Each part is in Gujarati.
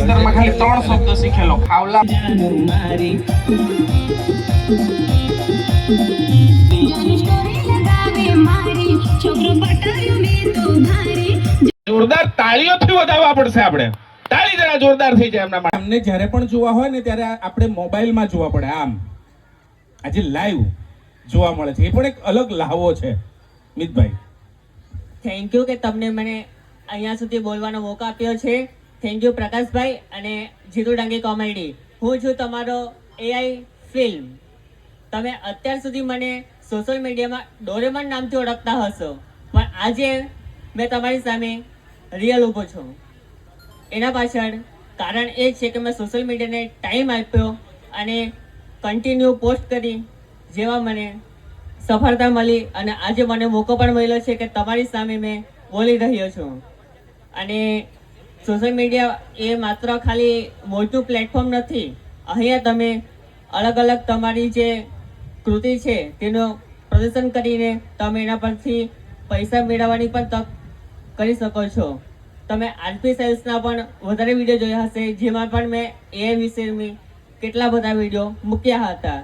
માં ખાલી 3 શબ્દ શીખેલો ખાવલા જોરદાર તાળીઓથી વધાવવા પડશે આપણે તાળી જરા જોરદાર થઈ જાય એમના માટે અમને જ્યારે પણ જોવા હોય ને ત્યારે આપણે મોબાઈલમાં જોવા પડે આમ આજે લાઈવ જોવા મળે છે એ પણ એક અલગ લાહવો છે મિતભાઈ થેન્ક યુ કે તમને મને અહીંયા સુધી બોલવાનો મોકો આપ્યો છે થેન્ક યુ પ્રકાશભાઈ અને જીતુ ડાંગી કોમેડી હું છું તમારો એઆઈ ફિલ્મ તમે અત્યાર સુધી મને સોશિયલ મીડિયામાં ડોરેમોન નામથી ઓળખતા હશો પણ આજે મેં તમારી સામે રિયલ ઊભો છું એના પાછળ કારણ એ છે કે મેં સોશિયલ મીડિયાને ટાઈમ આપ્યો અને કન્ટિન્યુ પોસ્ટ કરી જેવા મને સફળતા મળી અને આજે મને મોકો પણ મળ્યો છે કે તમારી સામે મેં બોલી રહ્યો છું અને સોશિયલ મીડિયા એ માત્ર ખાલી મોટું પ્લેટફોર્મ નથી અહીંયા તમે અલગ અલગ તમારી જે કૃતિ છે તેનું પ્રદર્શન કરીને તમે એના પરથી પૈસા મેળવવાની પણ તક કરી શકો છો તમે આરપી સેલ્સના પણ વધારે વિડીયો જોયા હશે જેમાં પણ મેં એ વિશે કેટલા બધા વિડીયો મૂક્યા હતા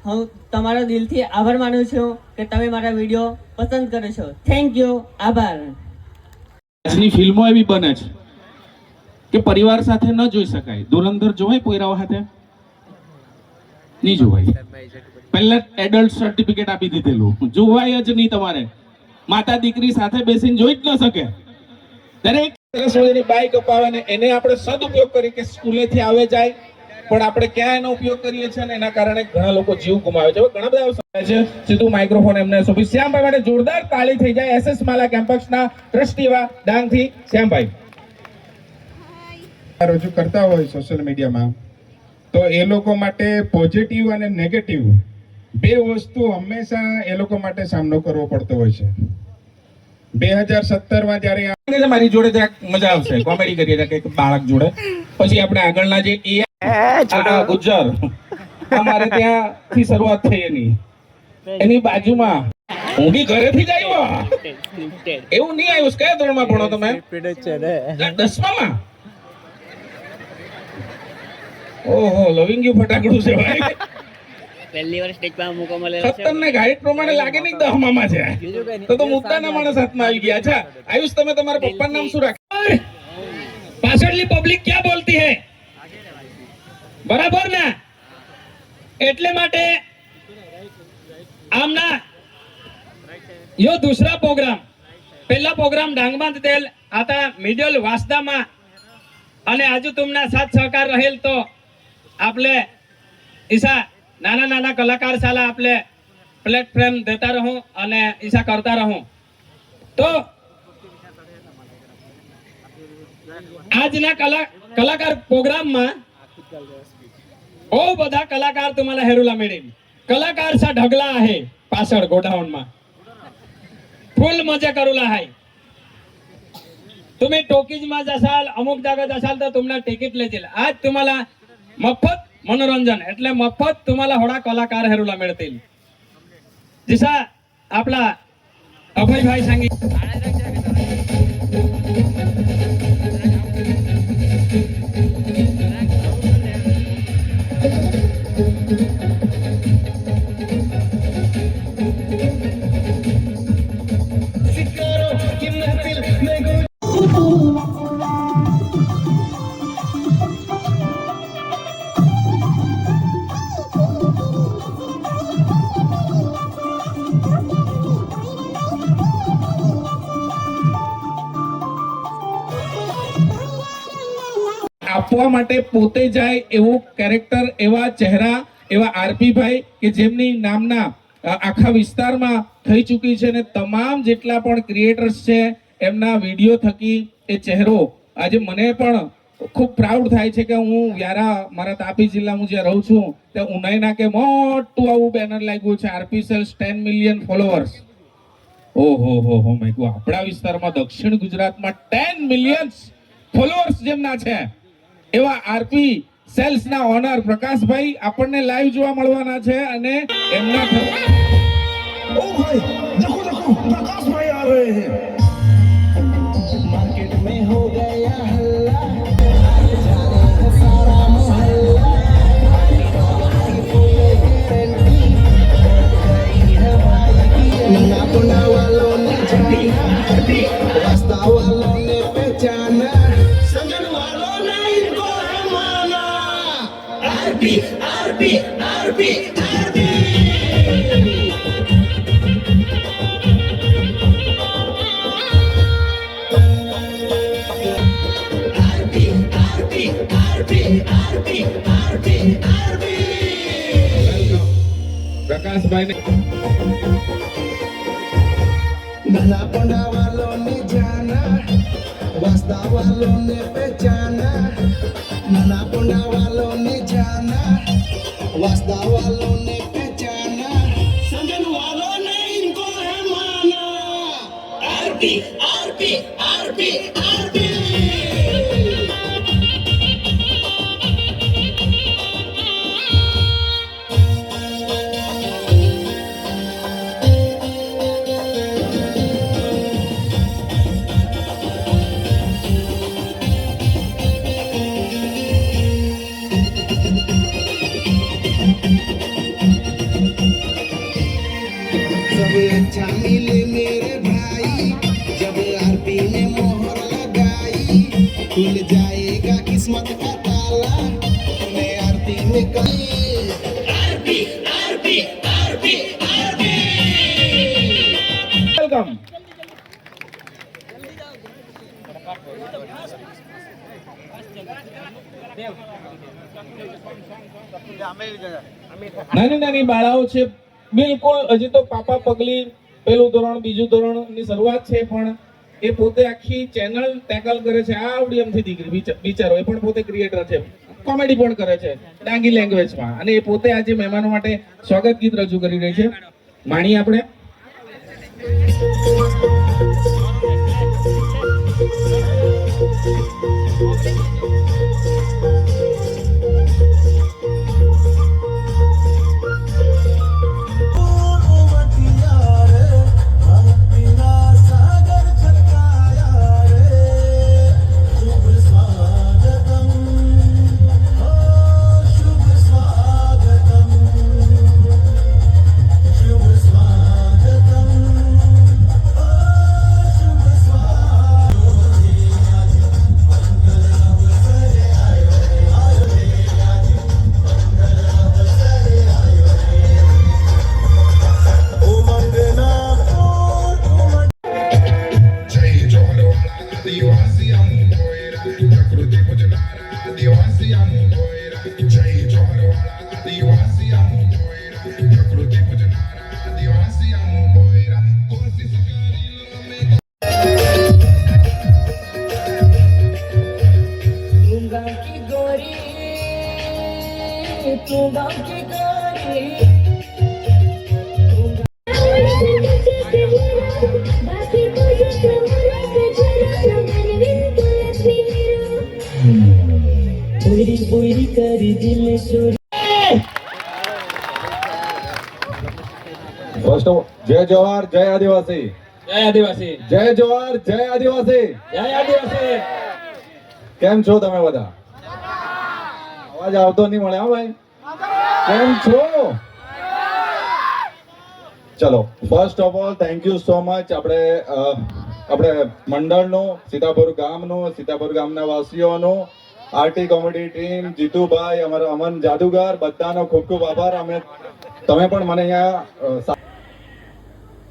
હું તમારો દિલથી આભાર માનું છું કે તમે મારા વિડીયો પસંદ કરો છો થેન્ક યુ આભાર આજની ફિલ્મો એવી બને છે કે પરિવાર સાથે ન જોઈ શકાય ધુરંધર જોવાય પોયરાઓ સાથે નહીં જોવાય પહેલા એડલ્ટ સર્ટિફિકેટ આપી દીધેલું જોવાય જ નહીં તમારે માતા દીકરી સાથે બેસીને જોઈ જ ન શકે દરેક સરસ્વતીની બાઈક અપાવે ને એને આપણે સદુપયોગ કરી કે સ્કૂલેથી આવે જાય પણ આપણે ક્યાં એનો ઉપયોગ કરીએ છીએ ને એના કારણે ઘણા લોકો જીવ ગુમાવે છે ઘણા બધા સમજાય છે સીધું માઇક્રોફોન એમને સોંપી શ્યામભાઈ માટે જોરદાર તાળી થઈ જાય એસએસ માલા કેમ્પસના ટ્રસ્ટી એવા ડાંગથી શ્યામભાઈ રજૂ કરતા હોય સોશિયલ મીડિયામાં તો એ લોકો માટે પોઝિટિવ અને નેગેટિવ બે વસ્તુ હંમેશા એ લોકો માટે સામનો કરવો પડતો હોય છે 2017 માં જ્યારે મારી જોડે જરાક મજા આવશે કોમેડી કરીએ કે બાળક જોડે પછી આપણે આગળના જે ગુજર અમારે ત્યાંથી શરૂઆત થઈ એની બાજુમાં હું બી ઘરેથી જ આવ્યો એવું નહીં આવ્યું કયા ધોરણમાં ભણો તમે 10માં ઓહો લવિંગ યુ ફટાકડું છે ભાઈ પહેલી વાર સ્ટેજ પર મોકો મળ્યો છે ખતરનાક હાઈટ પ્રમાણે લાગે નહીં 10 માં છે તો મુદ્દાના માણસ હાથમાં આવી ગયા અચ્છા આયુષ તમે તમારા પપ્પાનું નામ શું રાખ્યું પાછળની પબ્લિક ક્યાં બોલતી હે બરાબર ને એટલે માટે આમના યો दूसरा प्रोग्राम पहला प्रोग्राम डांगबांध तेल आता मिडल वासदाમાં અને આજુ तुमना साथ सहकार रहेल तो आपले ઈસા નાના નાના કલાકાર સાલા આપણે પ્લેટફોર્મ દેતા રહું અને ઈસા કરતા રહું તો આજના કલાકાર પ્રોગ્રામમાં બહુ બધા કલાકાર तुम्हाला हेरूला मिळेल कलाकार सा ढगला आहे पाछळ गोडाऊનમાં फुल मजा करूला आहे तुम्ही टोकीजમાં जसाल अमुक जागा जसाल तर तुम्हाला तिकीट लेतील आज तुम्हाला मफत मनोरंजन એટલે મફત तुम्हाला होडा कलाकार हेरूला मिळतील जसा आपला अभयभाई सांगी આપવા માટે પોતે જાય એવું કેરેક્ટર એવા ચહેરા એવા આરપી ભાઈ કે જેમની નામના આખા વિસ્તારમાં થઈ ચૂકી છે ને તમામ જેટલા પણ ક્રિએટર્સ છે એમના વિડીયો થકી એ ચહેરો આજે મને પણ ખૂબ પ્રાઉડ થાય છે કે હું વ્યારા મારા તાપી જિલ્લામાં જ્યાં રહું છું ત્યાં ઉનાઈના કે મોટું આવું બેનર લાગ્યું છે આરપી સેલ્સ 10 મિલિયન ફોલોઅર્સ ઓહો હો માય ગોડ આપણા વિસ્તારમાં દક્ષિણ ગુજરાતમાં 10 મિલિયન ફોલોઅર્સ જેમના છે એવા આરપી સેલ્સ ના ઓનર પ્રકાશભાઈ આપણને લાઈવ જોવા મળવાના છે અને એમના ओ भाई देखो देखो प्रकाश भाई आ रहे हैं मार्केट में हो गया हल्ला પ્રકાશભાઈ ને नाना पंडा वालों ने जाना वास्ता वालों ने पहचाना नाना पंडा वालों ने जाना वास्ता वालों ने पहचाना सजन वालों ने इनको है माना आरपी आरपी आरपी आरपी सब अच्छा मिले मेरे भाई जब आरपी ने मोहर लगाई खुल जाएगा किस्मत का ताला मैं आरपी में कही RP RP RP RP welcome. નાની નાની બાળાઓ છે, બિલકુલ હજી તો પાપા પગલી પહેલું ધોરણ બીજું ધોરણ ની શરૂઆત છે, પણ એ પોતે આખી ચેનલ ટેકલ કરે છે. આ આવડી એમથી દીકરી બિચારો, એ પણ પોતે ક્રિએટર છે, કોમેડી પણ કરે છે ડાંગી લેંગ્વેજમાં, અને એ પોતે આજે મહેમાનો માટે સ્વાગત ગીત રજૂ કરી રહી છે. માણી આપણે ફર્સ્ટ ઓફ જય જવાહર જય આદિવાસી, જય આદિવાસી, જય જવાહર જય આદિવાસી. જય આદિવાસી. કેમ છો તમે બધા? અવાજ આવતો નહીં મળે. હા ભાઈ, કેમ છો? ચલો, first of all thank you so much આપણે મંડળનું, સીતાપુર ગામનું, સીતાપુર ગામના વાસીઓનું, આરટી કોમેડી ટીમ, જીતુભાઈ, અમારા અમન જાદુગર, બધાનો ખૂબ ખૂબ આભાર. તમે પણ મને અહીંયા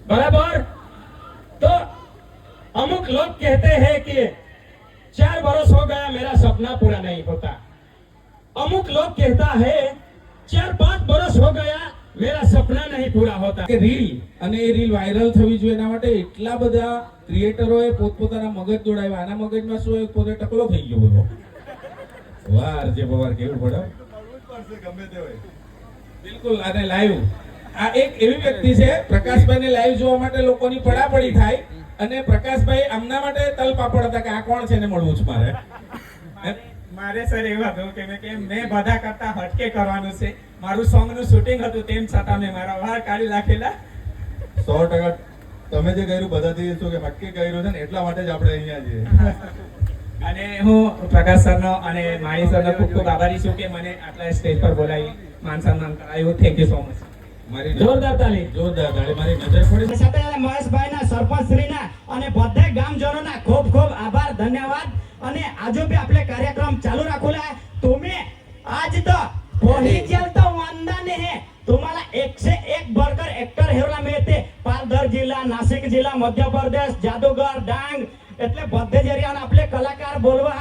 बराबर। तो अमुक लोग कहते हैं कि 4 बरस हो गया मेरा सपना पूरा नहीं होता, अमुक लोग कहता है 4-5 बरस हो गया मेरा सपना नहीं पूरा होता. કે રીલ, અને એ રીલ વાયરલ થવી જોઈએ એના માટે એટલા બધા ક્રિએટરોએ પોતપોતાના મગજ દોડાવ્યા. આના મગજમાં શું હોય, પોતે ટકલો થઈ ગયો બધો. વાર જે બવાર કેવું પડે બિલકુલ. અને લાઈવ આ એક એવી વ્યક્તિ છે, પ્રકાશભાઈને લાઈવ જોવા માટે લોકોની પડાપડી થાય, અને પ્રકાશભાઈ આમના માટે તલ પાપડ હતા કે આ કોણ છે ને મળવું છે મારે. મારે સર એવું હતું કે મેં બધા કરતા હટકે કરવાનું છે. મારું સોંગ નું શૂટિંગ હતું, તેમ છતાં મેં મારા વાળ કાઢી નાખેલા. 100% તમે જે કર્યું બધાથી શું કે નક્કી કર્યું છે ને, એટલા માટે જ આપણે અહીંયા છીએ. અને હું પ્રકાશ સરનો અને માણી સરનો ખૂબ ખૂબ આભારી છું કે મને આટલા સ્ટેજ પર બોલાવી, માન સન્માન કરાયું. Thank you so much. મારી જોરદાર તાલી. જોરદાર તાળી. મારી નજર પડી સાથે મહેશભાઈના, સરપંચશ્રીના અને બધા ગામજનોના ખૂબ ખૂબ આભાર, ધન્યવાદ. અને આજુ બી આપણે કાર્યક્રમ ચાલુ રાખોલા. તમે આજ તો पोही जेल तो वांदा नहीं है तुम्हाला 1 से 1 बर्गर एक्टर हेरला मिळते पालघर जिल्हा नाशिक जिल्हा मध्य प्रदेश जादूगर डांग એટલે બધે જ એરિયાના આપણે કલાકાર બોલવા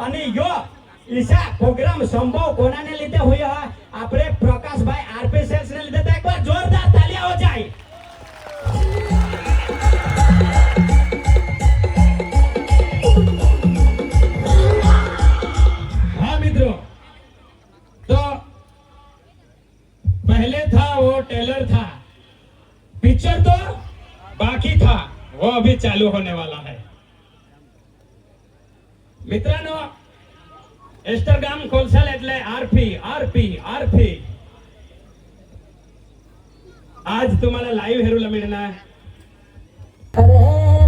અને યો ઈશા પ્રોગ્રામ સંભવ કોનાને લીધે હોય આપણે પ્રકાશભાઈ આરપી સેલ્સ ને લીધે તો એકવાર જોરદાર તાલિયા હો જાય हाँ मित्रों तो पहले था वो टेलर था पिक्चर तो बाकी था वो अभी चालू होने वाला है मित्रांनो एस्टरगाम कोलसाल એટલે આરપી આરપી આરપી आज तुम्हाला लाईव्ह हेरूला मिळणार अरे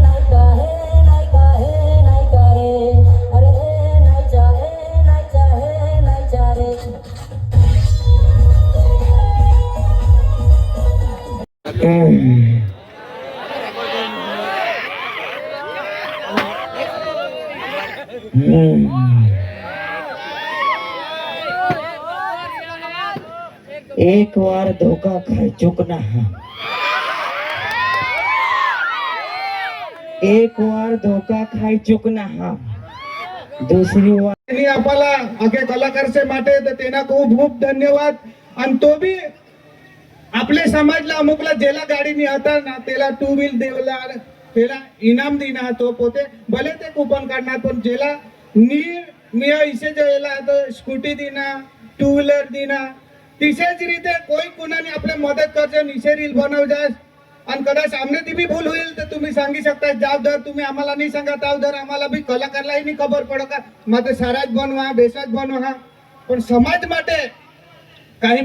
नायका हे नायका हे नायका रे अरे नायचा हे नायचा हे नायचा रे एक बार धोखा खाई चुकना है एक बार धोखा खाई चुकना है दुसरी बार त्यांनी आपल्याला अगे कलाकारचे माटे तर त्यांना खूप खूप धन्यवाद आणि तो बी आपले समाजला अमुकला जेला गाडीनी હતા ना त्याला 2 व्हील देवला त्याला इनाम देना तो पोते भले ते कूपन काढणार पण जेला मिया इसे जेला तो स्कूटी देना 2 व्हीलर देना तिसेच रीते કોઈ કોનાની આપણે મદદ કરજો નીચે રીલ બનાવ જાય आणि कदाच आमने बी भूल होईल तर तुम्ही सांगी शकता जबाबदार तुम्ही आम्हाला नाही सांगा त्याबद्दल आम्हाला बी कलाकारलाही नाही खबर पडो का मात्र साराच बनवा बेसाच बनवा पण समाज માટે काही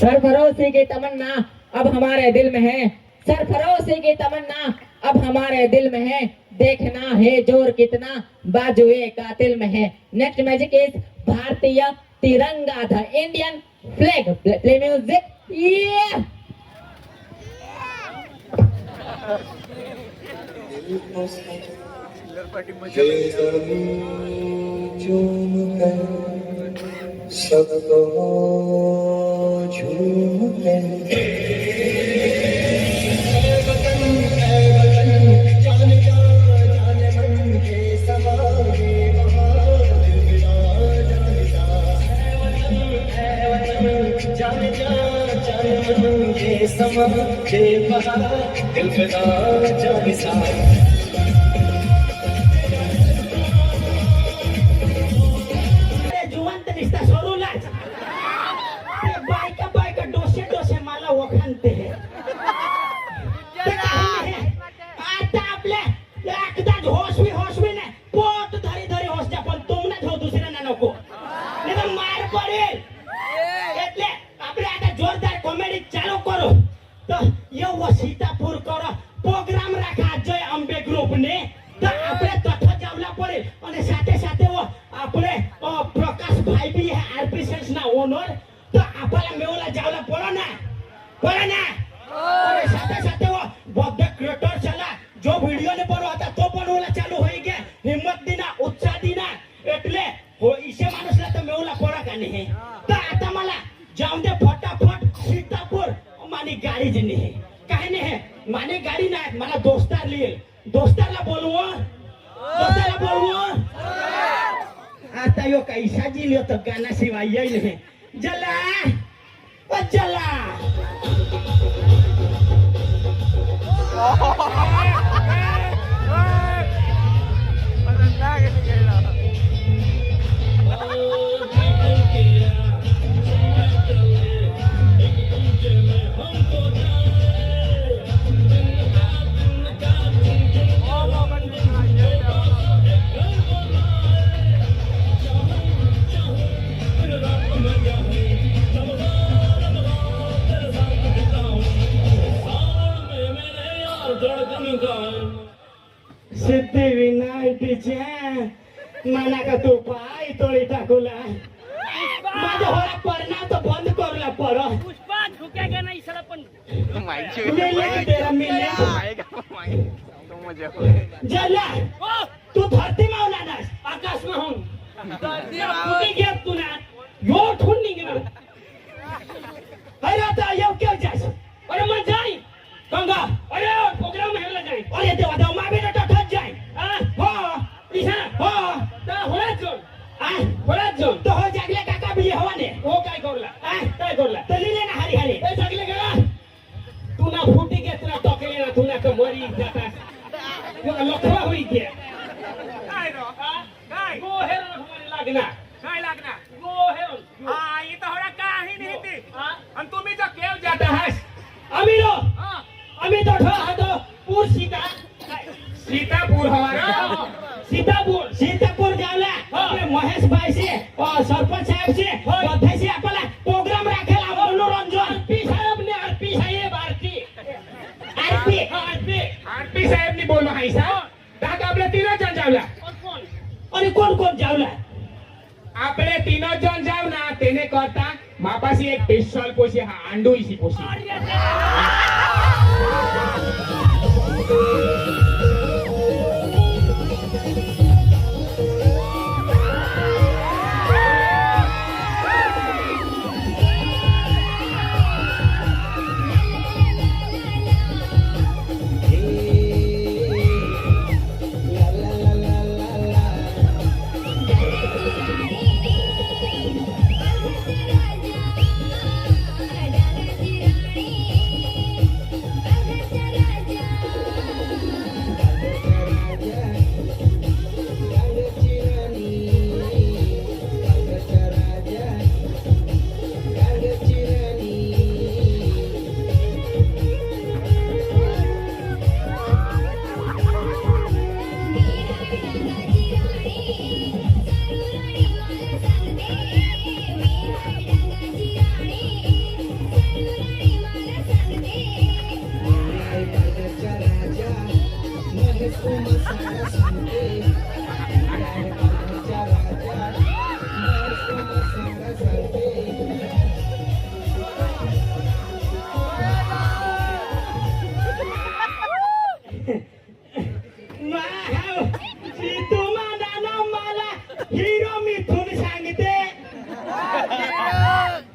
सरफरोशी की तमन्ना अब हमारे दिल में है सरफरोशी की तमन्ना अब हमारे दिल में है देखना है जोर कितना बाजुए कातिल में है नेक्स्ट मैजिक इज भारतीय तिरंगा the Indian flag play music ये जिवंत दिसता सोडूलाच ते बायका बायका डोसे डोसे मला ओखाणते आता आपल्या एकदाच होशवी नाही पोट धरी धरी होसत्या पण तुमना ठेव दुसऱ्यांना नको नाही तर मार पडेल એટલે આપણે आता जोरदार कॉमेडी चालू करू તો એવો સીતાપુર કરો પ્રોગ્રામ રાખા જય અંબે ગ્રુપ ને તો આપણે તથા જાવલા પડે અને સાથે સાથે આપણે પ્રકાશ ભાઈ બી હે આરપી સેલ્સ ના ઓનર તો આપણા મેવલા જાવલા પડો ને અને સાથે સાથે બધે ક્રિએટર ચલા જો વિડિયો ને પડો હતા તો પણ ઓલા ચાલુ હોઈ ગયા હિંમત દીના ઉત્સાહ દીના એટલે हो इसे माणूसला तर मेवला पडा का नाही तर आता मला जाऊन दे फटाफट सीतापूर मानी गाडी जी नाही काय नाही माने गाडी नाही मला दोस्तार लिहिल दोस्तारला बोलवू आता यो काही साजी लिहितो तर गाना शिवाय येईल नाही जला जला सिद्धिविनायकीचे मला का तू पाय तोडी टाकूला माझा होला परिणाम तो बंद करूला पडो पुष्पा झुकेगा नाही सर पण तेरा मिल्या जला तू धरतीમાં ઉલાડાશ આકાશમાં હું ફૂટી ગયા તું ના યો ઠું નીકળ્યો અરે તો આયો કેમ જાશ અરે મન જાય ગંગા અરે પ્રોગ્રામ હેલા જાય અરે દેવા દો માં બેટા ટઠ જાય હા હો ઈસા હો તા હોળા જો આ હોળા જો તો હો જાગલે કાકા બી હવાને ઓ काय करला આ काय करला तली ले ना हरी हरी ए जागले का तू ना फूटी ગયા તું ના ટોકેલે ના તું ના તો મરી જાતા यो लखवा होई ગયા काय रो काय गो हेरो हमारे लागना काय लागना गो हेरो हां ये तो होड़ा काही नहीं थी आणि तुम्ही जो केव जाता हास आम्ही रो हां आम्ही तो ठो हातो पूर सीता सीतापुर हमारा सीतापुर जावला આપણે મહેશ ભાઈ છે સરપંચ સાહેબ છે બધા છે આપલા પ્રોગ્રામ રાખેલા મનોરંજન આરપી સાહેબ ને આરપી સાહેબ આરપી સાહેબ ની બોલવા હાઈ સાહેબ કાકા આપણે तीनों જણ જાવલા અને કોણ કોણ જાવલા આપણે तीनों જણ જાવના તેને કરતા માપાસી એક પિસ્તોલ પોસી હા આંડો ઈસી પોસી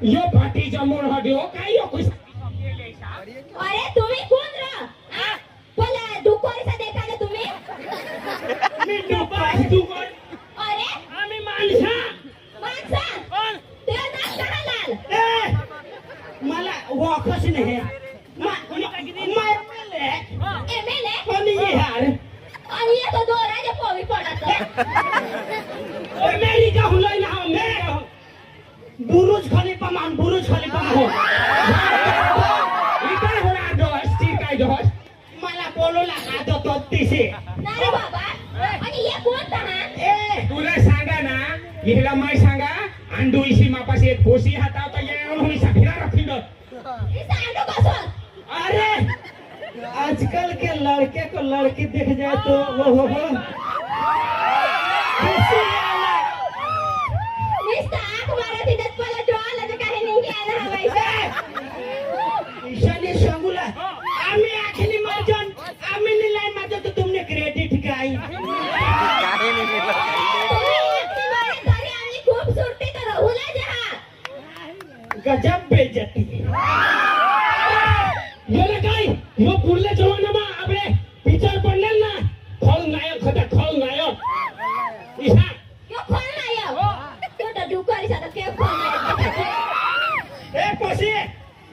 यो पाटी जमून हड्यो काय यो कुछ अरे तुम्ही कोण रा बोला दुकोरीचा देखाले तुम्ही मी डुकर डुकर अरे आम्ही माणसा माणसा ते नाक करालाल ए मला वाखस नाही एमएलए कोणी यार आणि ये तो दोराजे पोवी पडत अमेरिका हुलाई ना मैं बुरुज खलीफा मान हो इकडे होणार जोश ठीक आहे जोश मला बोलवला का तो तोत्तीशी नाही रे बाबा आणि ये कोण तहा ए तुला सांगा ना हिला माय सांगा अंडू इशी मापाशी एक पोशी हाता तो ये मी सफिरा रखिंद हे सांडो कसं अरे आजकल के लड़के को लड़की दिख जाए तो वो हो नुसतं आग मारत तिथेच मला डोळा तर काही नाही घ्यायला हवायचं ईशानी सांगूला आम्ही आखिली माजन आम्ही निलाय माझं तर तुमने क्रेडिट काय तुम्ही एकटी मारे तरी आम्ही खूप सुट्टी तर राहूला जहा गजब बेइज्जती बोले काय यो पुरले जमानाમાં આપણે પિક્ચર પડેલ ના ખલનાયક હતા ખલનાયક ઈશા यो खोल नाही तो तर दुकोरीचा तर केव खोल नाही એ પછી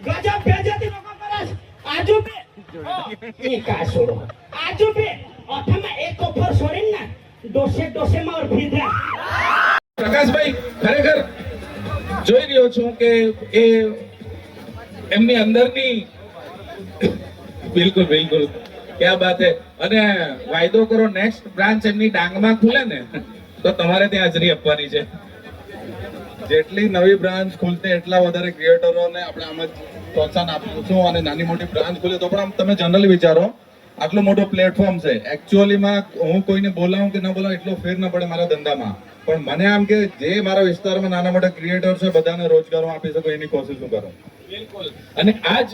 ગજબ બેइज्जती લોકો કરસ આજુ બે ઈ કા છોડો આજુ બે ઓઠામાં એક ઓફર છોડીન ના ડોસે માં ઓર ભીધરા પ્રકાશભાઈ ખરેખર જોઈ રહ્યો છું કે એ એમની અંદરની બિલકુલ બિલકુલ ક્યાં બાત હે અને વાયદો કરો નેક્સ્ટ બ્રાન્ચ એમની ડાંગમાં ખુલે ને તો તમારે ત્યાં હાજરી આપવાની છે જેટલી નવી બ્રાન્ચ ખુલશે એટલા વધારે ક્રિએટરોને આપણે આમ જ પ્રોત્સાહન આપીશું અને નાની મોટી બ્રાન્ચ ખુલે તો પણ તમે જનરલી વિચારો આટલું મોટું પ્લેટફોર્મ છે એકચ્યુઅલીમાં હું કોઈને બોલાવું કે ના બોલાવું એટલો ફેર ન પડે મારા ધંધામાં પણ મને આમ કે જે મારા વિસ્તારમાં નાના મોટા ક્રિએટર છે બધાને રોજગાર આપી શકો એની કોશિશ હું કરું બિલકુલ અને આજ